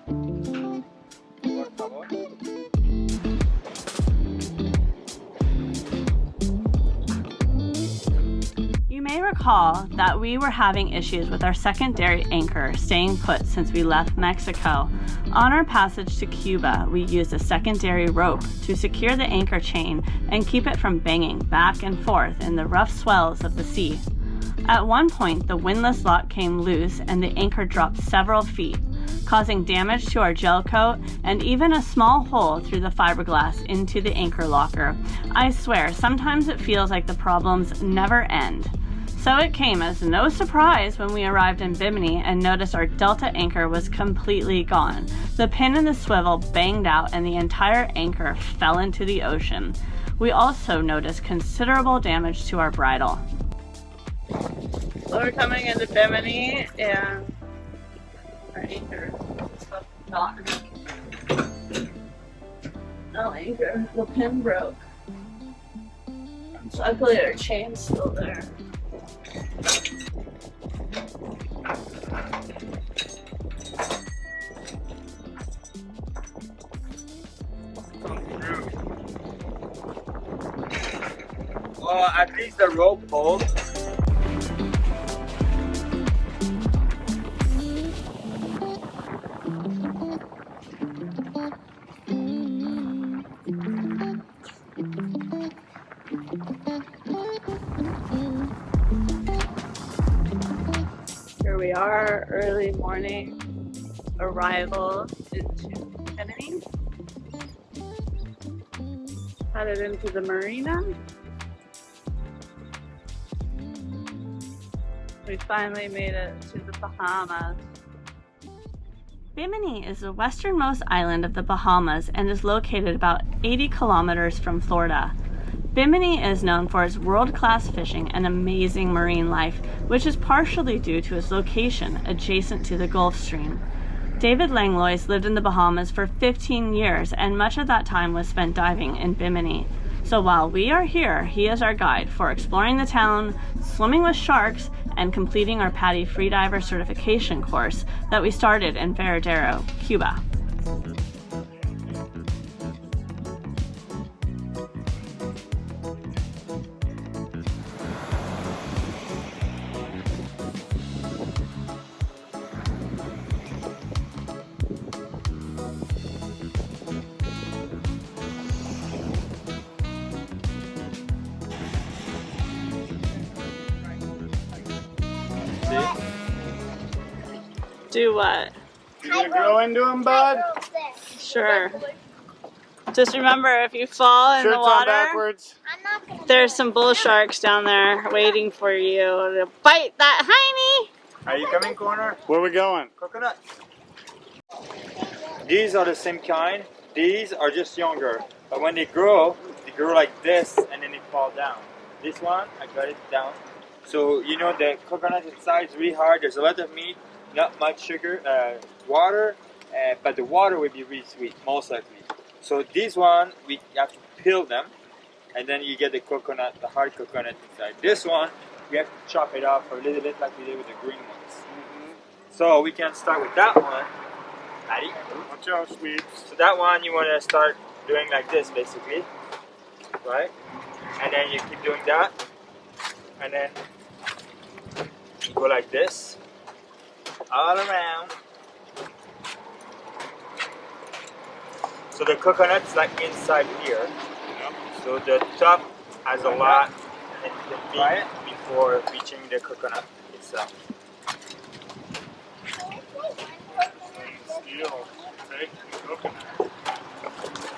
You may recall that we were having issues with our secondary anchor staying put since we left Mexico. On our passage to Cuba, we used a secondary rope to secure the anchor chain and keep it from banging back and forth in the rough swells of the sea. At one point, the windlass lock came loose and the anchor dropped several feet, causing damage to our gel coat and even a small hole through the fiberglass into the anchor locker. I swear, sometimes it feels like the problems never end. So it came as no surprise when we arrived in Bimini and noticed our Delta anchor was completely gone. The pin in the swivel banged out and the entire anchor fell into the ocean. We also noticed considerable damage to our bridle. So we're coming into Bimini and our anchor is gone. No anchor, the pin broke. Luckily our chain's still there. Well, at least the rope holds. Here we are, early morning arrival into Bimini. Headed into the marina. We finally made it to the Bahamas. Bimini is the westernmost island of the Bahamas and is located about 80 kilometers from Florida. Bimini is known for its world-class fishing and amazing marine life, which is partially due to its location adjacent to the Gulf Stream. David Langlois lived in the Bahamas for 15 years, and much of that time was spent diving in Bimini. So while we are here, he is our guide for exploring the town, swimming with sharks, and completing our PADI freediver certification course that we started in Veradero, Cuba. Do what? You gonna grow into them, bud? Sure. Just remember, if you fall in the Shirts on water, backwards. there's some bull sharks down there waiting for you to bite that hiney. Are you coming, Corner? Where we going? Coconut. These are the same kind. These are just younger. But when they grow like this and then they fall down. This one, I got it down. So, you know, the coconut inside is really hard. There's a lot of meat, not much sugar, water, but the water will be really sweet, most likely. So this one, we have to peel them, and then you get the coconut, the hard coconut inside. This one, we have to chop it off a little bit like we did with the green ones. So we can start with that one. Maddie? Watch out, sweeps. So that one, you want to start doing like this, basically. Right? And then you keep doing that. And then you go like this. All around. So the coconut's like inside here. Yep. So the top has a lot and you can beat it before reaching the coconut itself. Steel. Take the coconut.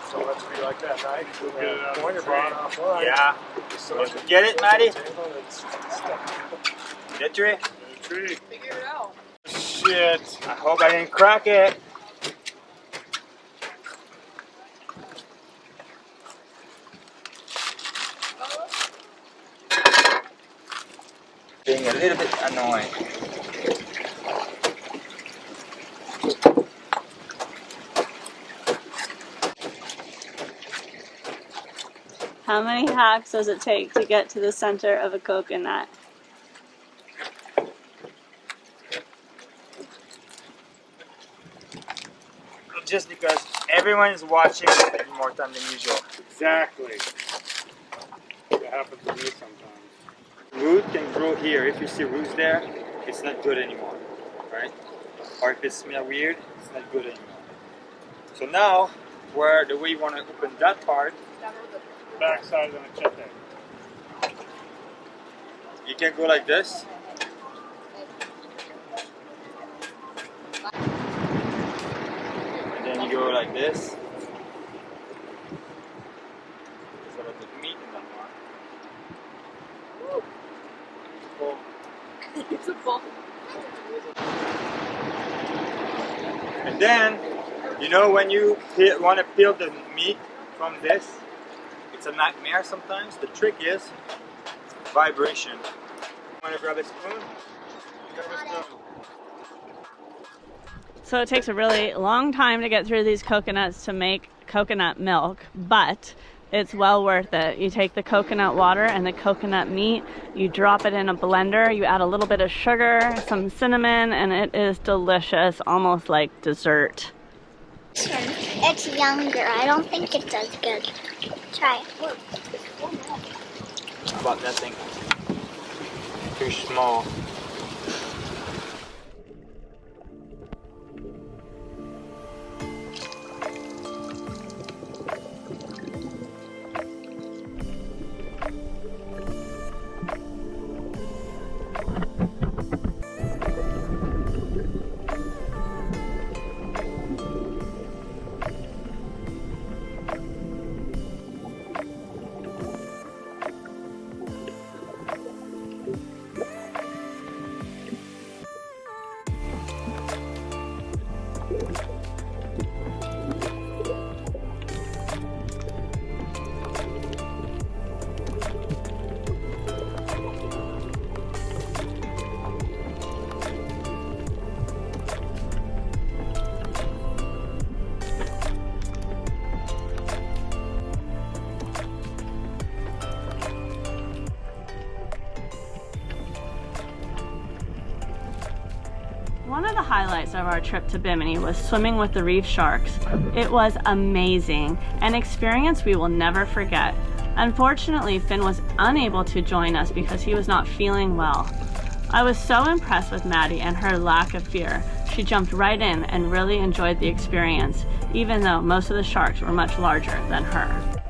So let's be like that, right? We'll get it out of the tree. Yeah. Get it, Maddie? Get tree? Tree. Figure it out. Shit. I hope I didn't crack it. Being a little bit annoying. How many hacks does it take to get to the center of a coconut? just because everyone is watching spending more time than usual. Exactly. That happens to me sometimes. Root can grow here. If you see roots there, it's not good anymore, right? Or if it smells weird, it's not good anymore. So now, where the way you want to open that part, Back side of the machete. you can go like this. And then you go like this. There's a lot of meat in that one. Cool. It's a ball. And then, you know, when you want to peel the meat from this, it's a nightmare sometimes. The trick is vibration. Want to grab a spoon? Grab a spoon. So it takes a really long time to get through these coconuts to make coconut milk, but it's well worth it. You take the coconut water and the coconut meat, you drop it in a blender, you add a little bit of sugar, some cinnamon, and it is delicious, almost like dessert. It's younger. I don't think it does good. Try it. How about that thing? Too small. One of the highlights of our trip to Bimini was swimming with the reef sharks. It was amazing, an experience we will never forget. Unfortunately, Finn was unable to join us because he was not feeling well. I was so impressed with Maddie and her lack of fear. She jumped right in and really enjoyed the experience, even though most of the sharks were much larger than her.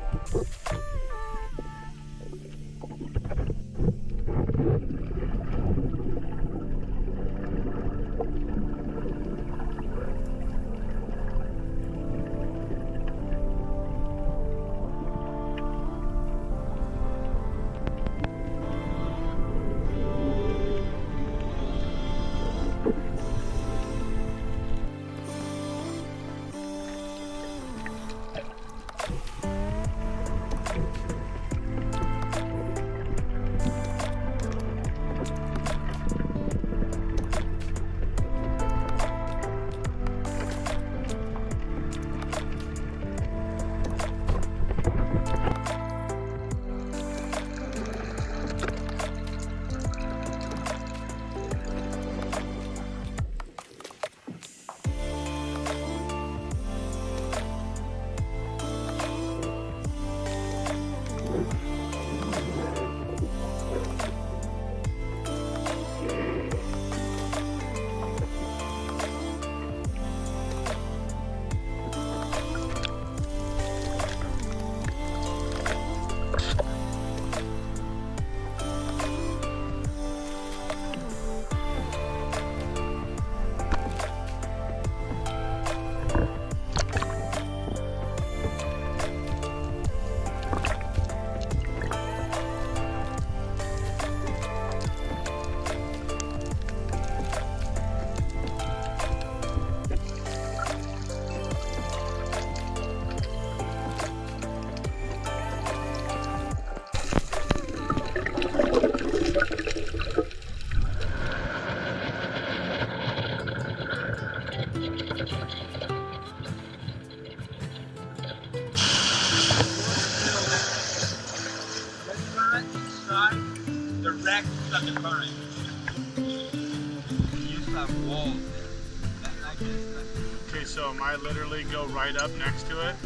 So am I literally go right up next to it?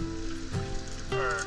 Or...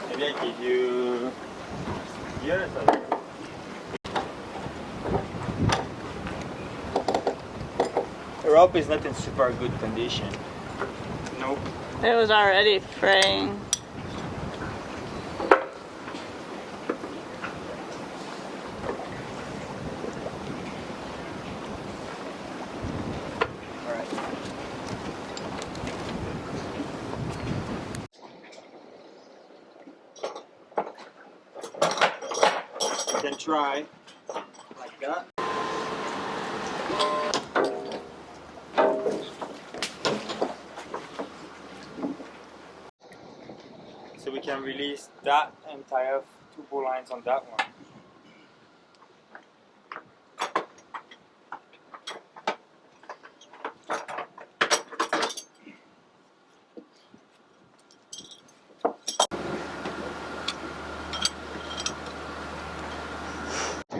Maybe I give you yours. The rope is not in super good condition. Nope. It was already fraying. You can try like that. So we can release that entire two bow lines on that one.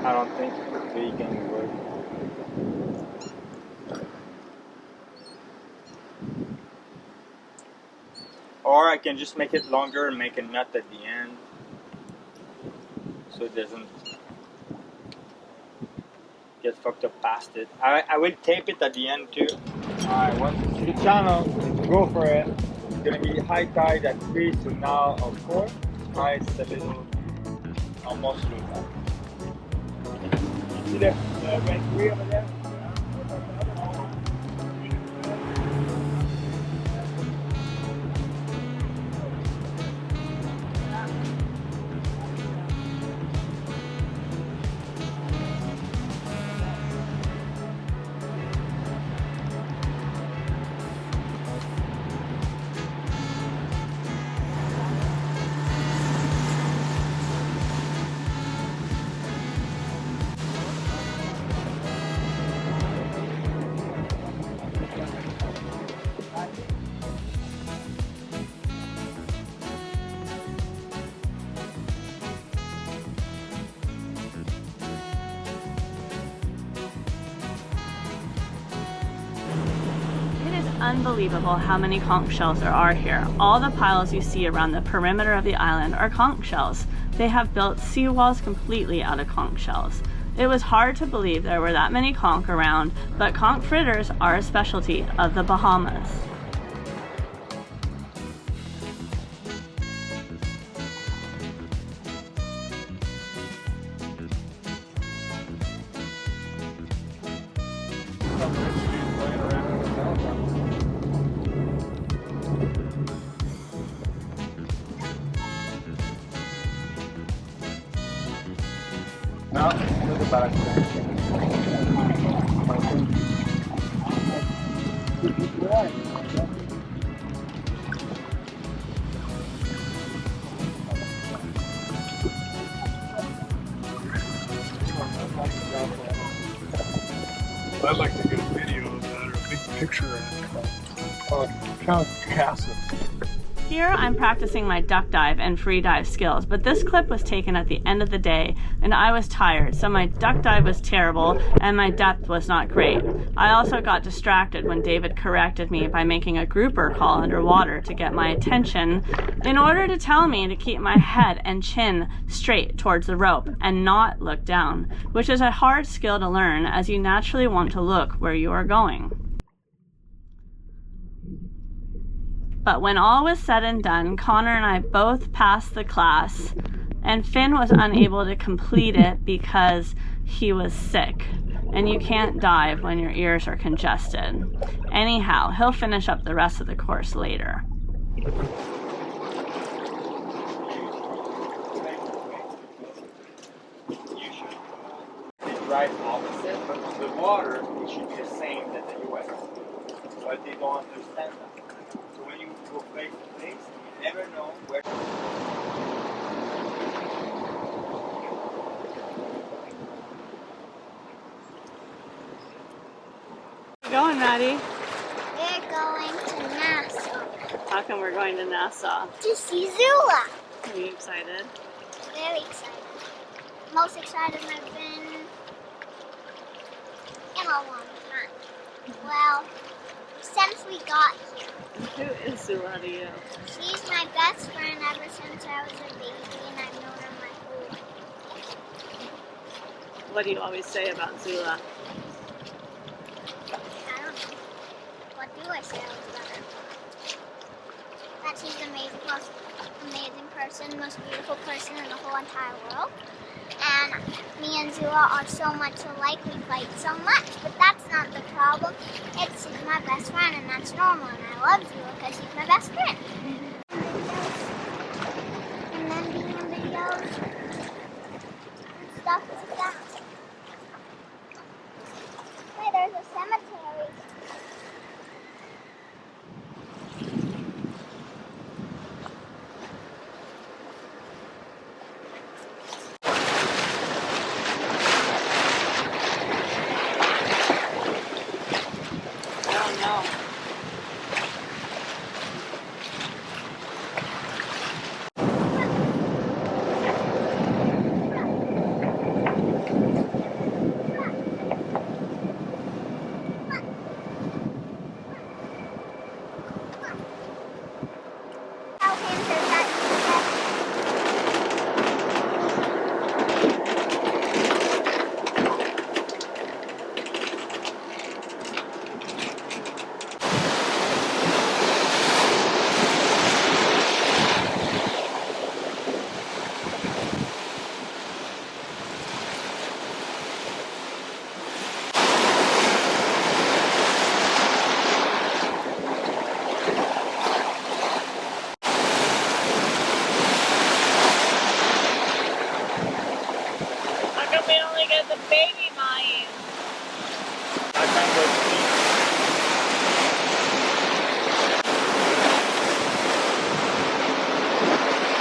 I don't think they can work. Or I can just make it longer and make a nut at the end so it doesn't get fucked up past it. I will tape it at the end too. Alright, once you see the channel, go for it. It's gonna be high tide at 3, so now of 4. It's a little almost low tide. See the red 3 over there? unbelievable how many conch shells there are here. All the piles you see around the perimeter of the island are conch shells. They have built seawalls completely out of conch shells. It was hard to believe there were that many conch around, but conch fritters are a specialty of the Bahamas. No, look at I'd like to get a video of that or a big picture of Count Cassis. Here I'm practicing my duck dive and free dive skills, but this clip was taken at the end of the day and I was tired, so my duck dive was terrible and my depth was not great. I also got distracted when David corrected me by making a grouper call underwater to get my attention in order to tell me to keep my head and chin straight towards the rope and not look down, which is a hard skill to learn as you naturally want to look where you are going. But when all was said and done, Connor and I both passed the class, and Finn was unable to complete it because he was sick, and you can't dive when your ears are congested. Anyhow, he'll finish up the rest of the course later. Right opposite, but on the water it should be the same as the US. But they don't understand that. So when you go place to place, you never know where. Where are you going, Maddie? We're going to Nassau How come we're going to Nassau? to see Zula. Are you excited? Very excited. Most excited I've been in a long time. Well, since we got here. Who is Zula to you? She's my best friend ever since I was a baby, and I've known her my whole life. What do you always say about Zula? I don't know. What do I say about her? That she's an amazing, most amazing person, most beautiful person in the whole entire world. And me and Zula are so much alike, we fight so much, but that's not the problem. It's she's my best friend, and that's normal, and I love Zula because she's my best friend. And then being in videos and stuff like that. Hey, there's a cemetery.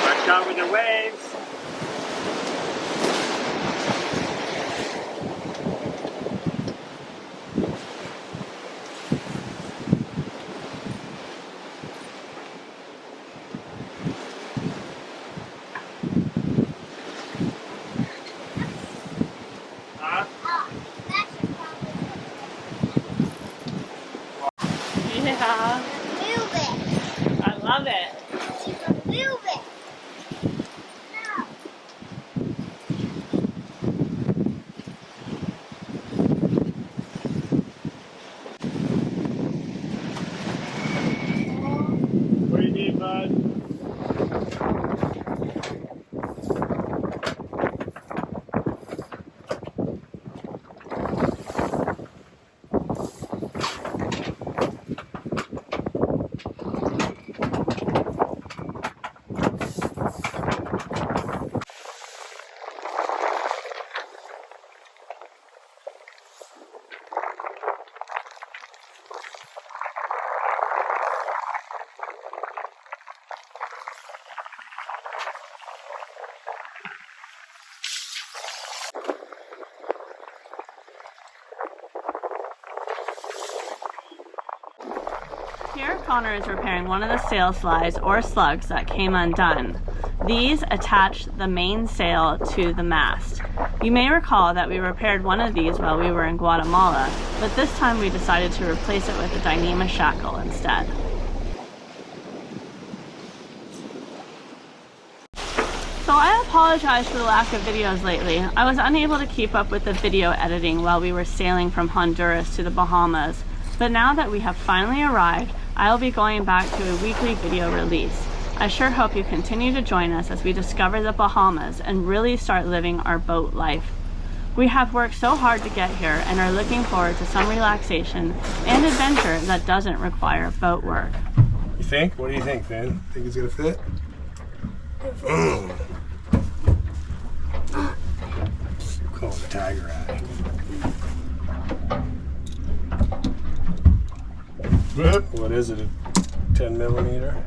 Watch out with the waves. Yeah. Here, Connor is repairing one of the sail slides or slugs that came undone. These attach the main sail to the mast. You may recall that we repaired one of these while we were in Guatemala, but this time we decided to replace it with a Dyneema shackle instead. So I apologize for the lack of videos lately. I was unable to keep up with the video editing while we were sailing from Honduras to the Bahamas, but now that we have finally arrived, I'll be going back to a weekly video release. I sure hope you continue to join us as we discover the Bahamas and really start living our boat life. We have worked so hard to get here and are looking forward to some relaxation and adventure that doesn't require boat work. You think? What do you think, Ben? Think it's gonna fit? Call it a tiger eye. What is it? A 10 millimeter?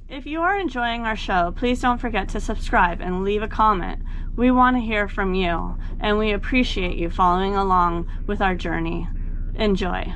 If you are enjoying our show, please don't forget to subscribe and leave a comment. We want to hear from you, and we appreciate you following along with our journey. Enjoy.